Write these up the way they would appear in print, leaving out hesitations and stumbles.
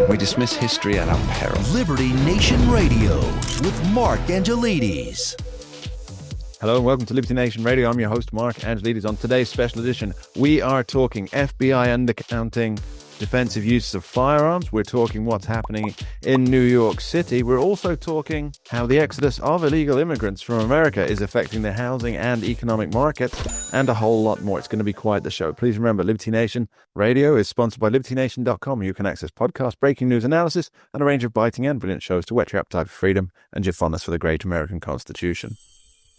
We dismiss history at our peril. Liberty Nation Radio with Mark Angelides. Hello and welcome to Liberty Nation Radio. I'm your host, Mark Angelides. On today's special edition, we are talking FBI undercounting defensive uses of firearms. We're talking what's happening in New York City. We're also talking how the exodus of illegal immigrants from America is affecting the housing and economic markets, and a whole lot more. It's going to be quite the show. Please remember, Liberty Nation Radio is sponsored by LibertyNation.com. You can access podcasts, breaking news analysis, and a range of biting and brilliant shows to whet your appetite for freedom and your fondness for the great American Constitution.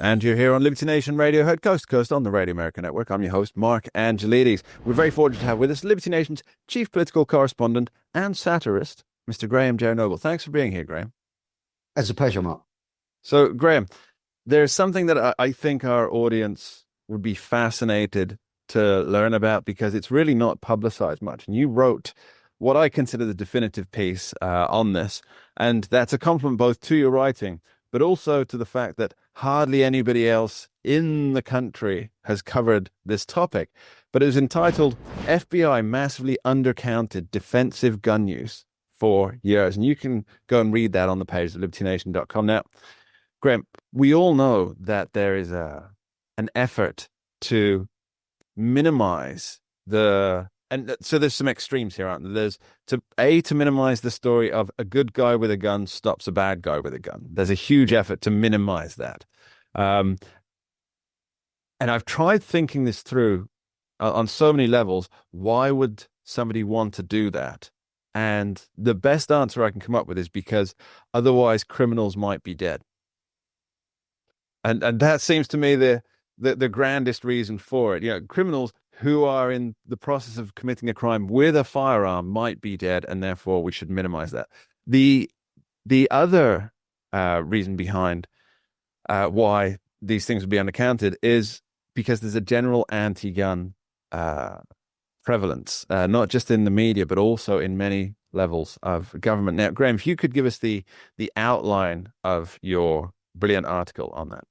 And you're here on Liberty Nation Radio, heard coast to coast on the Radio America Network. I'm your host, Mark Angelides. We're very fortunate to have with us Liberty Nation's chief political correspondent and satirist, Mr. Graham J. Noble. Thanks for being here, Graham. It's a pleasure, Mark. So, Graham, there's something that I think our audience would be fascinated to learn about because it's really not publicized much. And you wrote what I consider the definitive piece on this, and that's a compliment both to your writing, but also to the fact that hardly anybody else in the country has covered this topic. But it was entitled, FBI Massively Undercounted Defensive Gun Use for Years. And you can go and read that on the page of LibertyNation.com. Now, Graham, we all know that there is an effort to minimize and so there's some extremes here, aren't there? There's to minimize the story of a good guy with a gun stops a bad guy with a gun. There's a huge effort to minimize that. And I've tried thinking this through on so many levels. Why would somebody want to do that? And the best answer I can come up with is because otherwise criminals might be dead. And that seems to me the grandest reason for it. You know, criminals who are in the process of committing a crime with a firearm might be dead, and therefore we should minimize that. The other reason behind why these things would be undercounted is because there's a general anti-gun prevalence, not just in the media, but also in many levels of government. Now, Graham, if you could give us the outline of your brilliant article on that.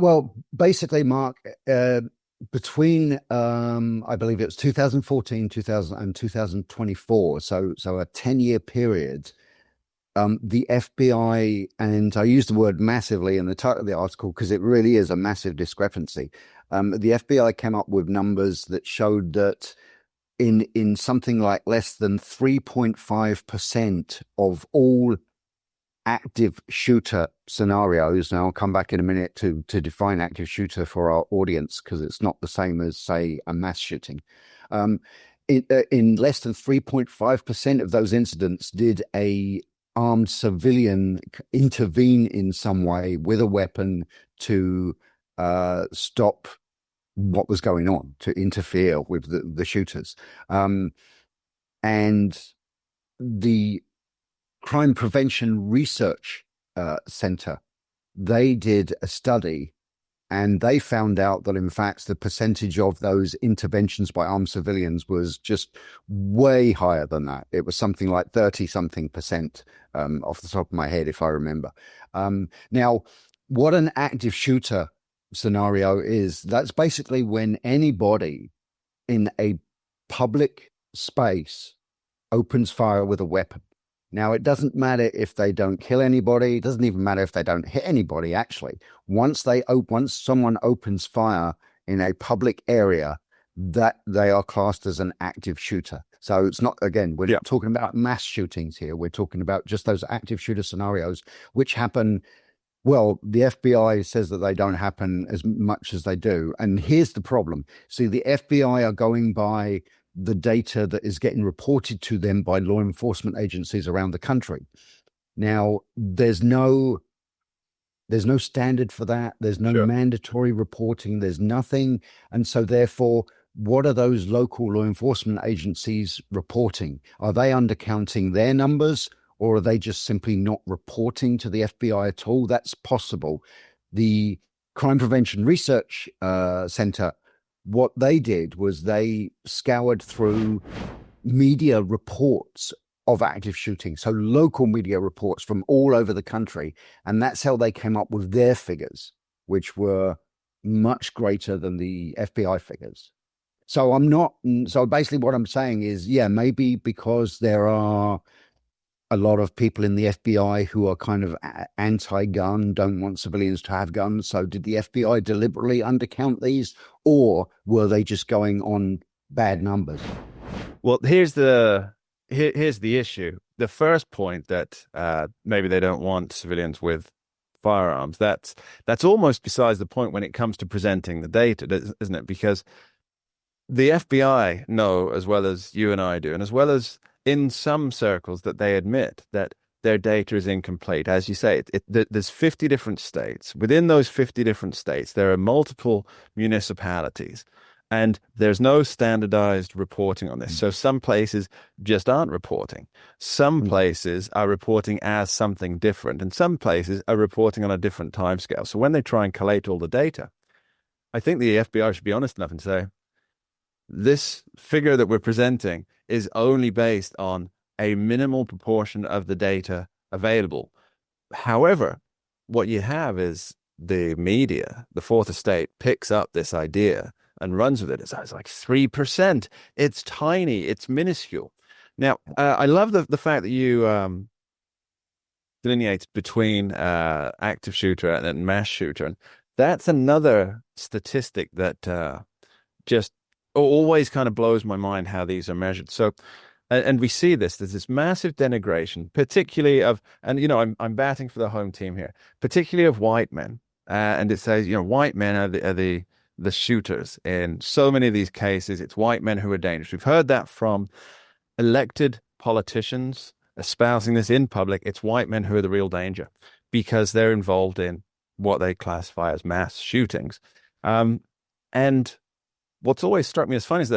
Well, basically, Mark, between I believe it was 2014, 2024, so a 10-year period, the FBI, and I use the word massively in the title of the article because it really is a massive discrepancy. The FBI came up with numbers that showed that in something like less than 3.5% of all active shooter scenarios. Now I'll come back in a minute to define active shooter for our audience because it's not the same as, say, a mass shooting. In less than 3.5% of those incidents did a armed civilian intervene in some way with a weapon to stop what was going on, to interfere with the shooters. And the Crime Prevention Research Center, they did a study and they found out that, in fact, the percentage of those interventions by armed civilians was just way higher than that. It was something like 30-something% off the top of my head, if I remember. Now, what an active shooter scenario is, that's basically when anybody in a public space opens fire with a weapon. Now, it doesn't matter if they don't kill anybody. It doesn't even matter if they don't hit anybody, actually. Once someone opens fire in a public area, that they are classed as an active shooter. So it's not, again, we're not talking about mass shootings here. We're talking about just those active shooter scenarios, which happen. Well, the FBI says that they don't happen as much as they do. And here's the problem. See, the FBI are going by the data that is getting reported to them by law enforcement agencies around the country. Now, there's no standard for that. There's no mandatory reporting. There's nothing. And so therefore, what are those local law enforcement agencies reporting? Are they undercounting their numbers, or are they just simply not reporting to the FBI at all? That's possible. The Crime Prevention Research Center, what they did was they scoured through media reports of active shooting, so local media reports from all over the country, and that's how they came up with their figures, which were much greater than the FBI figures. So I'm not. So basically, what I'm saying is, yeah, maybe because there are a lot of people in the FBI who are kind of anti-gun, don't want civilians to have guns. So did the FBI deliberately undercount these, or were they just going on bad numbers? Well, here's the issue. The first point that maybe they don't want civilians with firearms, that's almost besides the point when it comes to presenting the data, isn't it? Because the FBI know as well as you and I do, and as well as in some circles that they admit that their data is incomplete. As you say, there's 50 different states. Within those 50 different states, there are multiple municipalities, and there's no standardized reporting on this. So some places just aren't reporting. Some places are reporting as something different, and some places are reporting on a different timescale. So when they try and collate all the data, I think the FBI should be honest enough and say, this figure that we're presenting is only based on a minimal proportion of the data available. However, what you have is the media, the fourth estate, picks up this idea and runs with it. It's like 3%. It's tiny. It's minuscule. Now, I love the fact that you delineate between active shooter and mass shooter. And that's another statistic that just always kind of blows my mind how these are measured. So, and we see this, there's this massive denigration, particularly of, and, I'm batting for the home team here, particularly of white men. And it says, white men are the shooters. In so many of these cases, it's white men who are dangerous. We've heard that from elected politicians espousing this in public. It's white men who are the real danger because they're involved in what they classify as mass shootings. And what's always struck me as funny is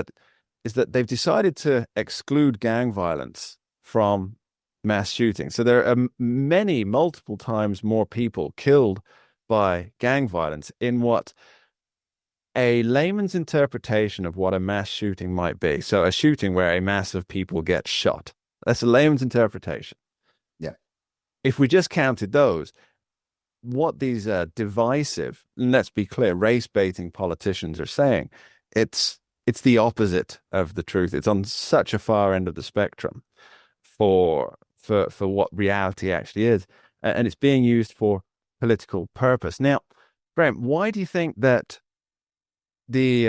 that they've decided to exclude gang violence from mass shootings. So there are multiple times more people killed by gang violence in what a layman's interpretation of what a mass shooting might be. So a shooting where a mass of people get shot. That's a layman's interpretation. Yeah. If we just counted those, what these divisive, and let's be clear, race-baiting politicians are saying, it's the opposite of the truth. It's on such a far end of the spectrum for what reality actually is, and it's being used for political purpose. Now, Graham, why do you think that these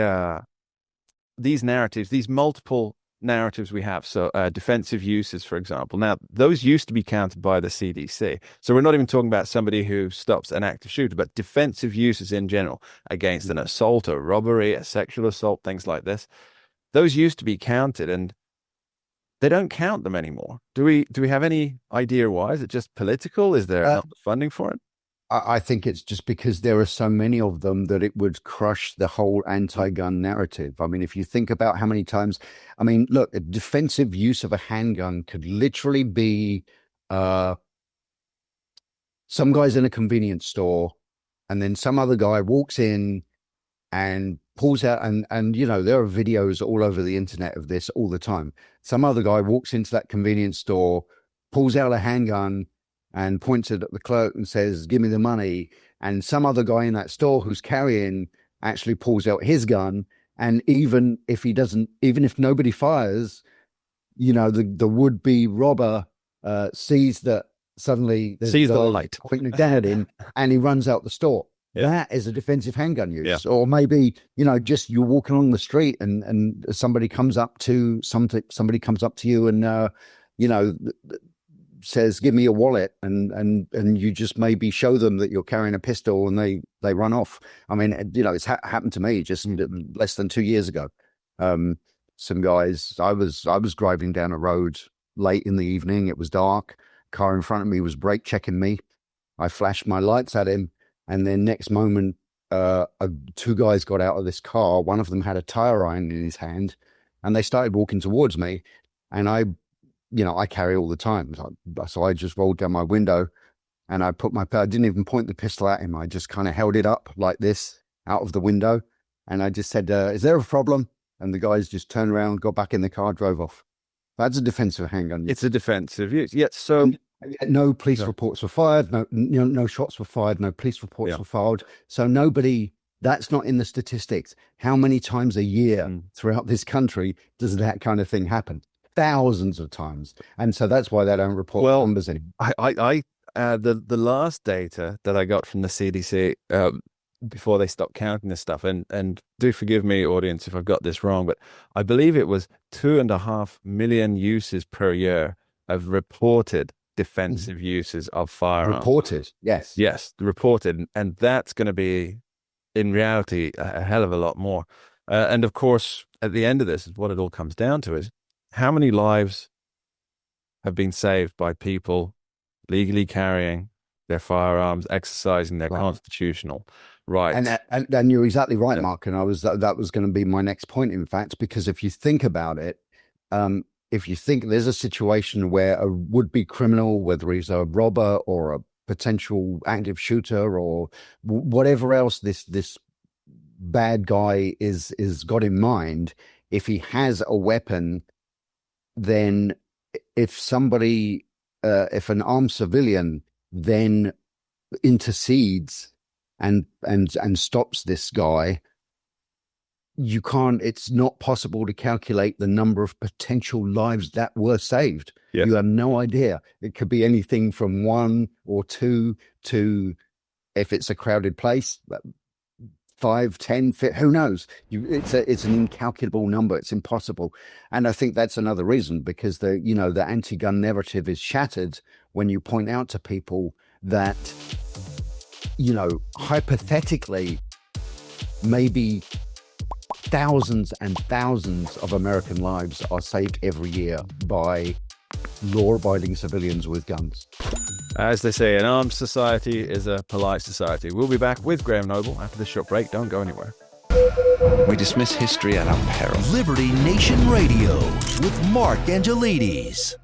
narratives, these multiple narratives we have, so defensive uses, for example, now those used to be counted by the CDC. So we're not even talking about somebody who stops an active shooter, but defensive uses in general against an assault, a robbery, a sexual assault, things like this. Those used to be counted, and they don't count them anymore. Do we have any idea why? Is it just political? Is there not funding for it? I think it's just because there are so many of them that it would crush the whole anti-gun narrative. I mean, if you think about how many times, look, a defensive use of a handgun could literally be some guy's in a convenience store and then some other guy walks in and pulls out, and there are videos all over the internet of this all the time. Some other guy walks into that convenience store, pulls out a handgun, and points it at the clerk and says, "Give me the money." And some other guy in that store who's carrying actually pulls out his gun. And even if nobody fires, the would-be robber sees that suddenly there's sees the light pointing a gun at him, and he runs out the store. Yeah. That is a defensive handgun use. Yeah. Or maybe, just you're walking along the street and somebody comes up to you and, says, "Give me your wallet," and you just maybe show them that you're carrying a pistol and they run off. I mean, it's happened to me just less than 2 years ago. Some guys, I was driving down a road late in the evening. It was dark. Car in front of me was brake checking me. I flashed my lights at him, and then next moment, two guys got out of this car. One of them had a tire iron in his hand, and they started walking towards me, and I carry all the time. So I just rolled down my window and I didn't even point the pistol at him. I just kind of held it up like this out of the window. And I just said, "Is there a problem?" And the guys just turned around, got back in the car, drove off. That's a defensive handgun. It's a defensive use. Yeah. So no police reports were fired. No shots were fired. No police reports were filed. So nobody That's not in the statistics. How many times a year throughout this country does that kind of thing happen? Thousands of times. And so that's why they don't report numbers anymore. The last data that I got from the CDC before they stopped counting this stuff, and do forgive me, audience, if I've got this wrong, but I believe it was 2.5 million uses per year of reported defensive uses of firearms. Reported, yes. Yes, reported. And that's going to be, in reality, a hell of a lot more. And of course, at the end of this, what it all comes down to is how many lives have been saved by people legally carrying their firearms, exercising their constitutional rights. And you're exactly right, Mark. And that was going to be my next point, in fact, because if you think about it, if you think there's a situation where a would-be criminal, whether he's a robber or a potential active shooter or whatever else this bad guy is got in mind, if he has a weapon, then if an armed civilian then intercedes and stops this guy, it's not possible to calculate the number of potential lives that were saved. Yeah. You have no idea. It could be anything from 1 or 2 to, if it's a crowded place, 5, 10, who knows? It's an incalculable number. It's impossible. And I think that's another reason, because the anti-gun narrative is shattered when you point out to people that, hypothetically, maybe thousands and thousands of American lives are saved every year by law-abiding civilians with guns. As they say, an armed society is a polite society. We'll be back with Graham Noble after this short break. Don't go anywhere. We dismiss history at our peril. Liberty Nation Radio with Mark Angelides.